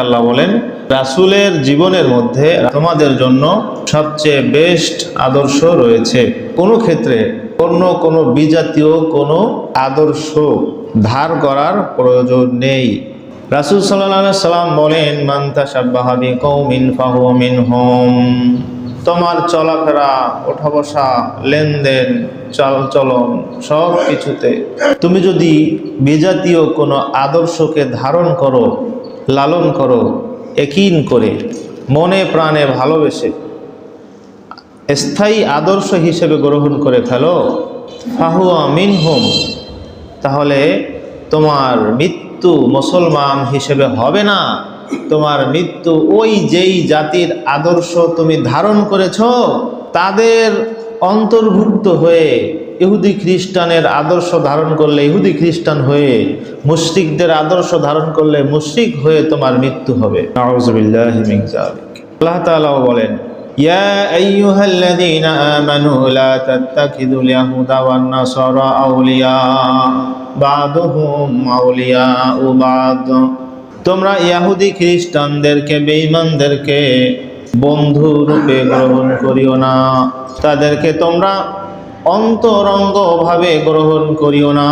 আল্লাহ বলেন, রাসূলের জীবনের মধ্যে তোমাদের জন্য সবচেয়ে বেস্ট আদর্শ রয়েছে। কোনো ক্ষেত্রে কোনো বিজাতীয় কোনো আদর্শ ধার করার প্রয়োজন নেই। রাসূল সাল্লাল্লাহু আলাইহি সাল্লাম বলেন, মান তাশাব্বাহা বিকওমিন ফাহুয়া মিনহুম। তোমার চলাফেরা, ওঠা বসা, লেনদেন, চালচলন সব কিছুতে তুমি যদি বিজাতীয় কোনো আদর্শকে ধারণ করো, লালন করো, একীন করে, মনে প্রাণে ভালোবেসে স্থায়ী আদর্শ হিসেবে গ্রহণ করে ফেলো, ফাহুয়া মিনহুম, তাহলে তোমার মৃত্যু মুসলমান হিসেবে হবে না। তোমার মৃত্যু ওই যেই জাতির আদর্শ তুমি ধারণ করেছ তাদের অন্তর্ভুক্ত হয়ে, ইহুদি খ্রিস্টানের আদর্শ ধারণ করলে ইহুদি খ্রিস্টান হয়ে, মুশরিকদের আদর্শ ধারণ করলে মুশরিক হয়ে তোমার মৃত্যু হবে। নাউযুবিল্লাহি মিন যালিক। আল্লাহ তাআলা বলেন, ইয়া আইয়ুহাল্লাযীনা আমানু লা তাত্তাখিযুল ইয়াহুদা ওয়ান নাসারা আউলিয়া বা'দুহুম আউলিয়াউ বা'দ। তোমরা ইহুদি খ্রিস্টানদেরকে, বেঈমানদেরকে বন্ধু রূপে গ্রহণ করিও না, তাদেরকে তোমরা অন্তরঙ্গভাবে গ্রহণ করিও না।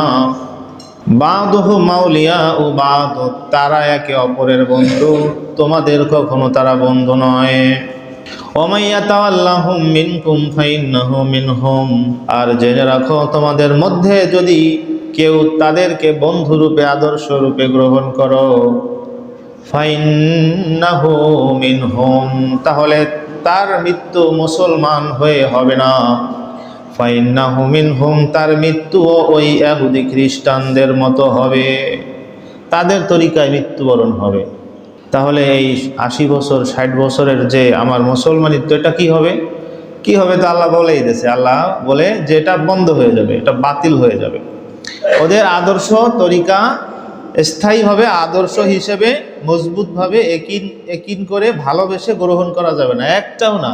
বা'দুহুম আউলিয়াউ বা'দ, তারা একে অপরের বন্ধু, তোমাদের কখনো তারা বন্ধু নয়। ওয়া ইয়াতাওয়াল্লাহুম মিনকুম ফাইন্নাহু মিনহুম, আর জেনে রাখো তোমাদের মধ্যে যদি কেউ তাদেরকে বন্ধু রূপে, আদর্শ রূপে গ্রহণ করো, ফাইন্নাহু মিনহুম, তাহলে তার মৃত্যু মুসলমান হয়ে হবে না। ফাইন্নাহু মিনহুম, তার মৃত্যু ওই ইহুদি খ্রিস্টানদের মতো হবে, তাদের তরিকায় মৃত্যুবরণ হবে। তাহলে এই 80 বছর 60 বছরের যে আমার মুসলমানিত্ব, এটা কি হবে? কি হবে তা আল্লাহ বলেই দিয়েছে। আল্লাহ বলে যে এটা বন্ধ হয়ে যাবে, এটা বাতিল হয়ে যাবে। ওদের আদর্শ তরিকা স্থায়ীভাবে আদর্শ হিসেবে মজবুতভাবে একীন করে ভালোবেসে গ্রহণ করা যাবে না, একটাও না।